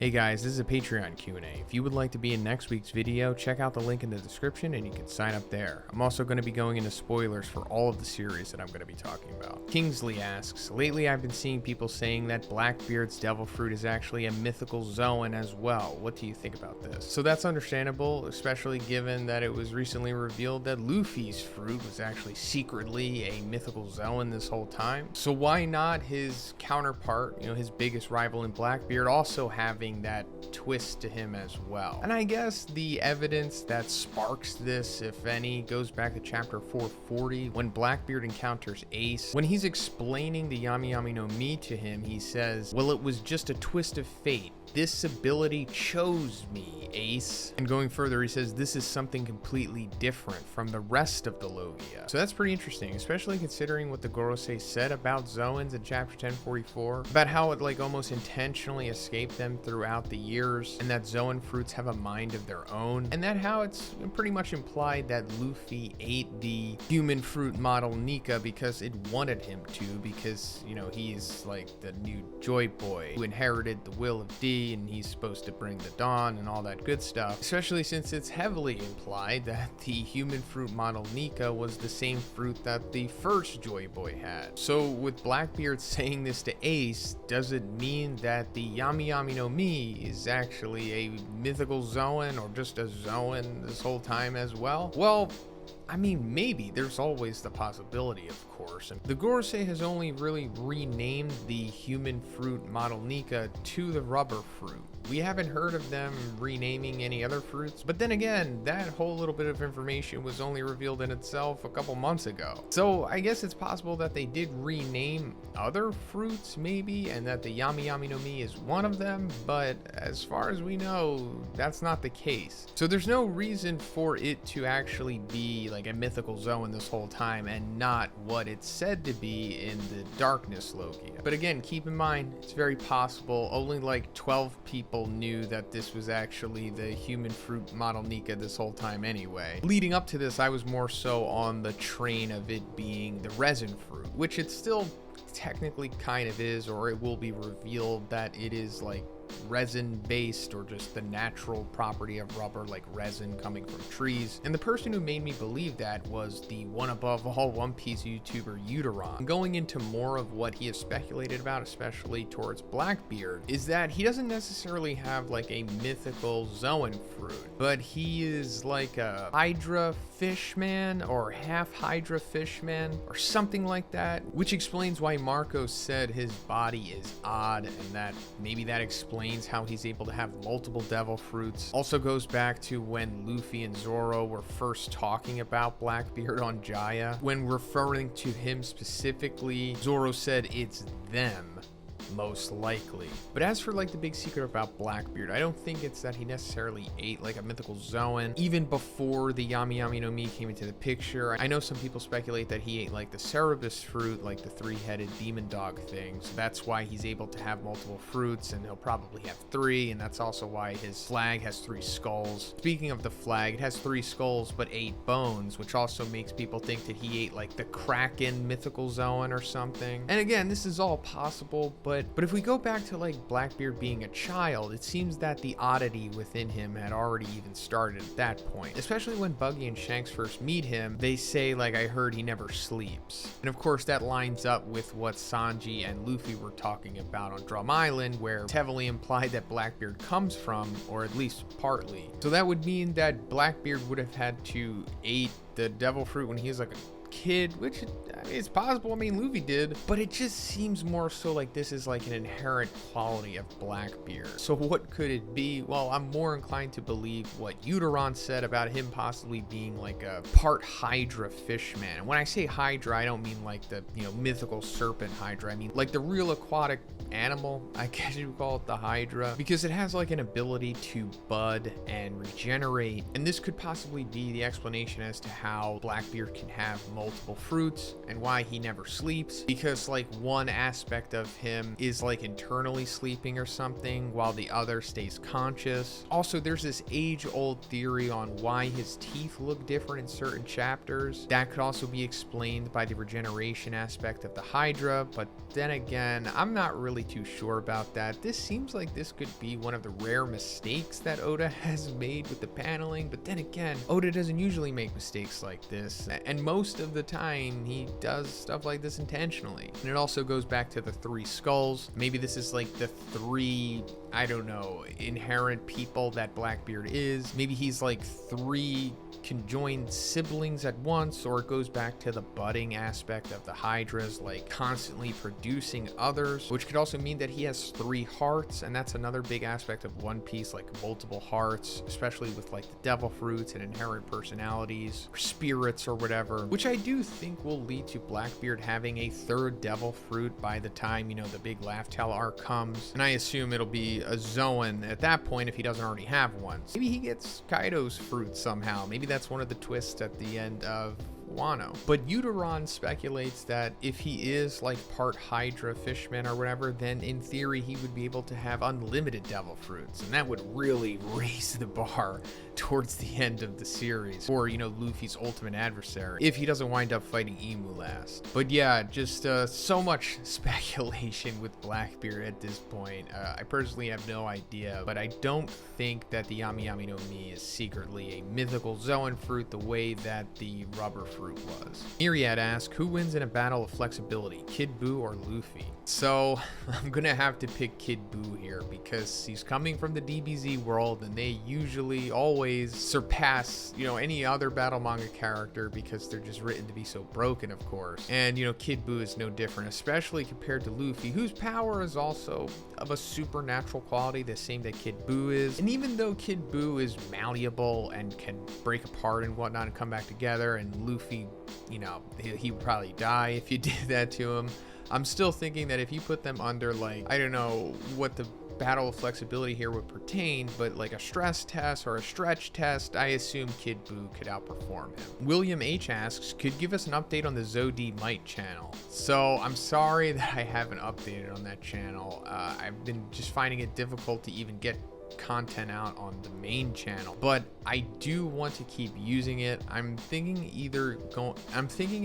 Hey guys, this is a Patreon Q&A. If you would like to be in next week's video, check out the link in the description and you can sign up there. I'm also going to be going into spoilers for all of the series that I'm going to be talking about. Kingsley asks, lately I've been seeing people saying that Blackbeard's devil fruit is actually a mythical Zoan as well. What do you think about this? So that's understandable, especially given that it was recently revealed that Luffy's fruit was actually secretly a mythical Zoan this whole time. So why not his counterpart, his biggest rival in Blackbeard, also having that twist to him as well? And I guess the evidence that sparks this, if any, goes back to chapter 440 when Blackbeard encounters Ace. When he's explaining the Yami Yami no Mi to him, he says, well, it was just a twist of fate. This ability chose me, Ace. And going further, he says this is something completely different from the rest of the Logia. So that's pretty interesting, especially considering what the Gorosei said about Zoans in chapter 1044, about how it almost intentionally escaped them throughout the years, and that Zoan fruits have a mind of their own, and that how it's pretty much implied that Luffy ate the human fruit model Nika because it wanted him to, because, he's like the new Joy Boy who inherited the will of D, and he's supposed to bring the dawn and all that good stuff, especially since it's heavily implied that the human fruit model Nika was the same fruit that the first Joy Boy had. So with Blackbeard saying this to Ace, does it mean that the Yami Yami no Mi is actually a mythical Zoan or just a Zoan this whole time as well? Well, I mean, maybe. There's always the possibility, of course. And the Gorosei has only really renamed the human fruit model Nika to the rubber fruit. We haven't heard of them renaming any other fruits, but then again, that whole little bit of information was only revealed in itself a couple months ago. So I guess it's possible that they did rename other fruits maybe, and that the Yami Yami no Mi is one of them, but as far as we know, that's not the case. So there's no reason for it to actually be like a mythical Zoan this whole time and not what it's said to be in the Darkness Logia. But again, keep in mind, it's very possible only like 12 people knew that this was actually the human fruit model Nika this whole time anyway. Leading up to this, I was more so on the train of it being the resin fruit, which it still technically kind of is, or it will be revealed that it is like resin based, or just the natural property of rubber, like resin coming from trees. And the person who made me believe that was the one above all One Piece YouTuber Uteron. Going into more of what he has speculated about, especially towards Blackbeard, is that he doesn't necessarily have like a mythical Zoan fruit, but he is like a Hydra fishman or half Hydra fishman or something like that, which explains why Marco said his body is odd, and that maybe that explains how he's able to have multiple devil fruits. Also goes back to when Luffy and Zoro were first talking about Blackbeard on Jaya. When referring to him specifically, Zoro said it's them, most likely. But as for like the big secret about Blackbeard, I don't think it's that he necessarily ate like a mythical Zoan even before the Yami Yami no Mi came into the picture. I know some people speculate that he ate like the Cerebus fruit, like the three-headed demon dog thing, so that's why he's able to have multiple fruits, and he'll probably have three, and that's also why his flag has 3 skulls. Speaking of the flag, it has 3 skulls but 8 bones, which also makes people think that he ate like the Kraken mythical Zoan or something. And again, this is all possible, but if we go back to like Blackbeard being a child, it seems that the oddity within him had already even started at that point. Especially when Buggy and Shanks first meet him, they say like, I heard he never sleeps. And of course that lines up with what Sanji and Luffy were talking about on Drum Island, where it's heavily implied that Blackbeard comes from, or at least partly. So that would mean that Blackbeard would have had to eat the devil fruit when he was like a kid, which it's possible. I mean, Luffy did, but it just seems more so like this is like an inherent quality of Blackbeard. So what could it be? Well, I'm more inclined to believe what Uteron said about him possibly being like a part Hydra fishman. And when I say Hydra, I don't mean like the mythical serpent Hydra. I mean like the real aquatic animal, I guess you would call it the Hydra, because it has like an ability to bud and regenerate, and this could possibly be the explanation as to how Blackbeard can have multiple fruits and why he never sleeps, because like one aspect of him is like internally sleeping or something while the other stays conscious. Also, there's this age-old theory on why his teeth look different in certain chapters. That could also be explained by the regeneration aspect of the Hydra, but then again, I'm not really really too sure about that. This seems like this could be one of the rare mistakes that Oda has made with the paneling, but then again, Oda doesn't usually make mistakes like this, and most of the time he does stuff like this intentionally. And it also goes back to the 3 skulls. Maybe this is like the 3, I don't know, inherent people that Blackbeard is. Maybe he's like 3 conjoined siblings at once, or it goes back to the budding aspect of the Hydras, like constantly producing others, which could also mean that he has 3 hearts, and that's another big aspect of One Piece, like multiple hearts, especially with like the devil fruits and inherent personalities or spirits or whatever, which I do think will lead to Blackbeard having a 3rd devil fruit by the time, you know, the big Laugh Tale arc comes, and I assume it'll be a Zoan at that point if he doesn't already have one. Maybe he gets Kaido's fruit somehow. Maybe that's one of the twists at the end of Wano. But Uteron speculates that if he is like part Hydra fishman or whatever, then in theory he would be able to have unlimited devil fruits, and that would really raise the bar towards the end of the series, or, you know, Luffy's ultimate adversary, if he doesn't wind up fighting Imu last. But yeah, just so much speculation with Blackbeard at this point. I personally have no idea, but I don't think that the Yami Yami no Mi is secretly a mythical Zoan fruit the way that the rubber fruit was. Myriad asks, who wins in a battle of flexibility, Kid Buu or Luffy? So I'm gonna have to pick Kid Buu here because he's coming from the DBZ world, and they usually always surpass, you know, any other battle manga character because they're just written to be so broken, of course. And, you know, Kid Buu is no different, especially compared to Luffy, whose power is also of a supernatural quality, the same that Kid Buu is. And even though Kid Buu is malleable and can break apart and whatnot and come back together, and Luffy, you know, he would probably die if you did that to him, I'm still thinking that if you put them under, like, I don't know what the battle of flexibility here would pertain, but like a stress test or a stretch test, I assume Kid Buu could outperform him. William H asks, could give us an update on the Zodi Might channel. So I'm sorry that I haven't updated on that channel. I've been just finding it difficult to even get content out on the main channel, but I do want to keep using it. I'm thinking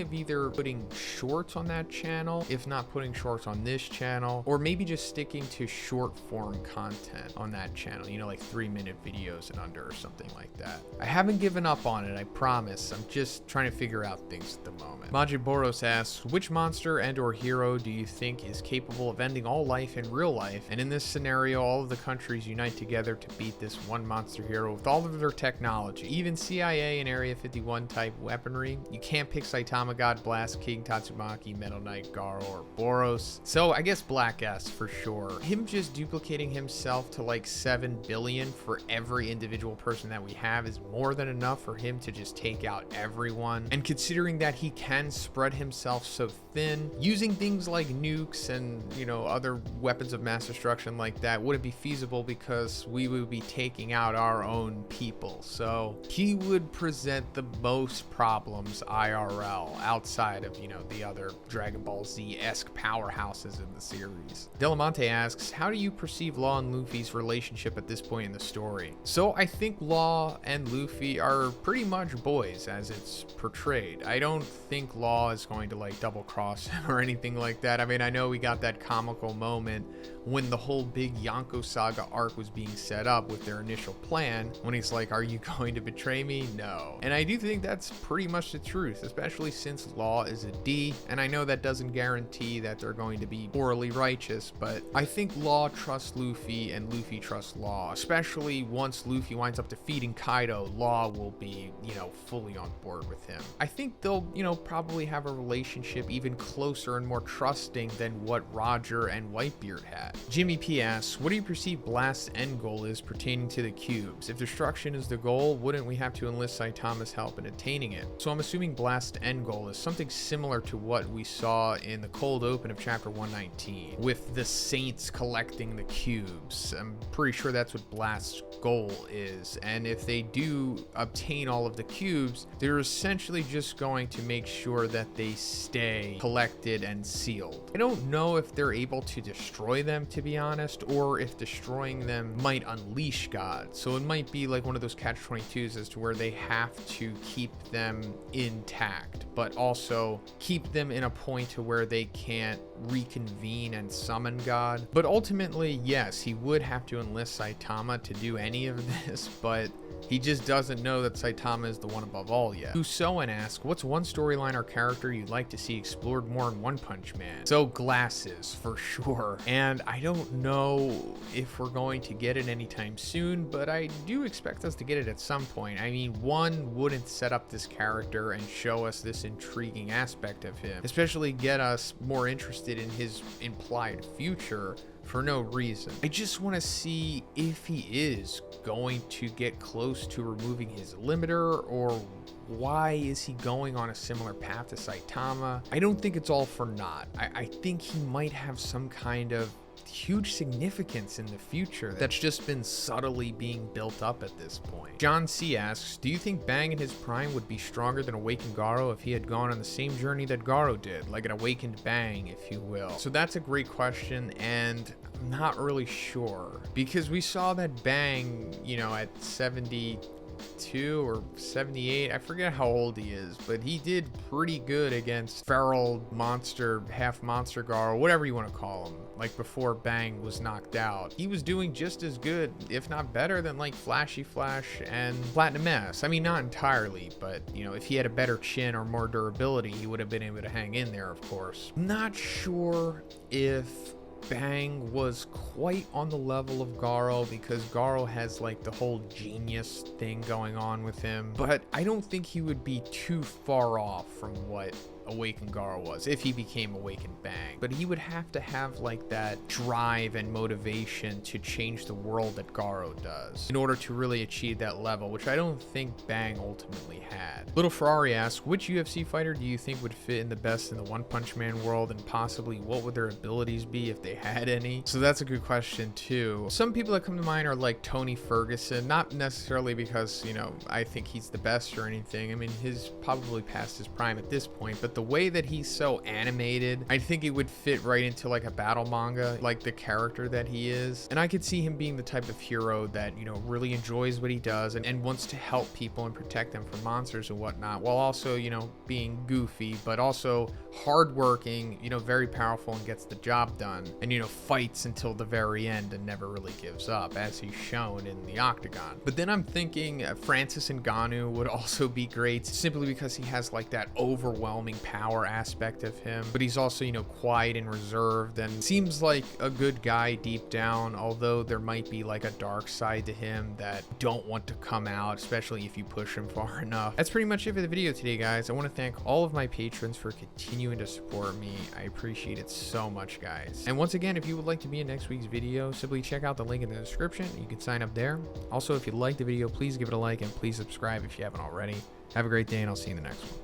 of either putting shorts on that channel, if not putting shorts on this channel, or maybe just sticking to short form content on that channel, you know, like 3-minute videos and under or something like that. I haven't given up on it, I promise. I'm just trying to figure out things at the moment. MajinBoros asks, which monster and or hero do you think is capable of ending all life in real life, and in this scenario all of the countries unite together to beat this one monster hero with all of their technology, even CIA and Area 51 type weaponry? You can't pick Saitama, God Blast, King, Tatsumaki, Metal Knight, Garo, or Boros. So I guess Black S for sure. Him just duplicating himself to like 7 billion for every individual person that we have is more than enough for him to just take out everyone. And considering that he can spread himself so thin, using things like nukes and, you know, other weapons of mass destruction like that wouldn't be feasible because we would be taking out our own people. So he would present the most problems IRL outside of, you know, the other Dragon Ball Z-esque powerhouses in the series. Delamante asks, how do you perceive Law and Luffy's relationship at this point in the story? So I think Law and Luffy are pretty much boys as it's portrayed. I don't think Law is going to like double cross him or anything like that. I mean, I know we got that comical moment when the whole big Yonko Saga arc was being set up with their initial plan, when he's like, are you going to betray me? No. And I do think that's pretty much the truth, especially since Law is a D, and I know that doesn't guarantee that they're going to be morally righteous, but I think Law trusts Luffy and Luffy trusts Law, especially once Luffy winds up defeating Kaido. Law will be, you know, fully on board with him. I think they'll, you know, probably have a relationship even closer and more trusting than what Roger and Whitebeard had. Jimmy P asks, what do you perceive Blast's end goal is pertaining to the cubes? If destruction is the goal, wouldn't we have to enlist Saitama's help in attaining it? So I'm assuming Blast's end goal is something similar to what we saw in the cold open of chapter 119, with the Saints collecting the cubes. I'm pretty sure that's what Blast's goal is. And if they do obtain all of the cubes, they're essentially just going to make sure that they stay collected and sealed. I don't know if they're able to destroy them, to be honest, or if destroying them might unleash God. So it might be like one of those catch-22s as to where they have to keep them intact, but also keep them in a point to where they can't reconvene and summon God. But ultimately, yes, he would have to enlist Saitama to do any of this, but he just doesn't know that Saitama is the one above all yet. Goosowen asks, what's one storyline or character you'd like to see explored more in One Punch Man? So glasses, for sure. And I don't know if we're going to get it anytime soon, but I do expect us to get it at some point. I mean, one wouldn't set up this character and show us this intriguing aspect of him, especially get us more interested in his implied future for no reason. I just want to see if he is going to get close to removing his limiter, or why is he going on a similar path to Saitama. I don't think it's all for naught. I think he might have some kind of huge significance in the future that's just been subtly being built up at this point. Jon C asks, do you think Bang in his prime would be stronger than Awakened Garo if he had gone on the same journey that Garo did, like an Awakened Bang, if you will? So that's a great question, and I'm not really sure, because we saw that Bang, you know, at 72 or 78, I forget how old he is, but he did pretty good against feral monster, half monster Garo, whatever you want to call him, like before Bang was knocked out. He was doing just as good, if not better, than like Flashy Flash and Platinum S. I mean, not entirely, but you know, if he had a better chin or more durability, he would have been able to hang in there, of course. Not sure if Bang was quite on the level of Garo, because Garo has like the whole genius thing going on with him, but I don't think he would be too far off from what Awakened Garo was if he became Awakened Bang. But he would have to have like that drive and motivation to change the world that Garo does in order to really achieve that level, which I don't think Bang ultimately had. Little Ferrari asks, which UFC fighter do you think would fit in the best in the One Punch Man world, and possibly what would their abilities be if they had any? So that's a good question too. Some people that come to mind are like Tony Ferguson, not necessarily because, you know, I think he's the best or anything. I mean, he's probably past his prime at this point, but the way that he's so animated, I think it would fit right into like a battle manga, like the character that he is. And I could see him being the type of hero that, you know, really enjoys what he does and wants to help people and protect them from monsters and whatnot, while also, you know, being goofy, but also hardworking, you know, very powerful and gets the job done, and, you know, fights until the very end and never really gives up, as he's shown in the Octagon. But then I'm thinking Francis Ngannou would also be great, simply because he has like that overwhelming power aspect of him, but he's also, you know, quiet and reserved and seems like a good guy deep down, although there might be like a dark side to him that don't want to come out, especially if you push him far enough. That's pretty much it for the video today, guys. I want to thank all of my patrons for continuing to support me. I appreciate it so much, guys. And once again, if you would like to be in next week's video, simply check out the link in the description. You can sign up there. Also, if you liked the video, please give it a like, and please subscribe if you haven't already. Have a great day, and I'll see you in the next one.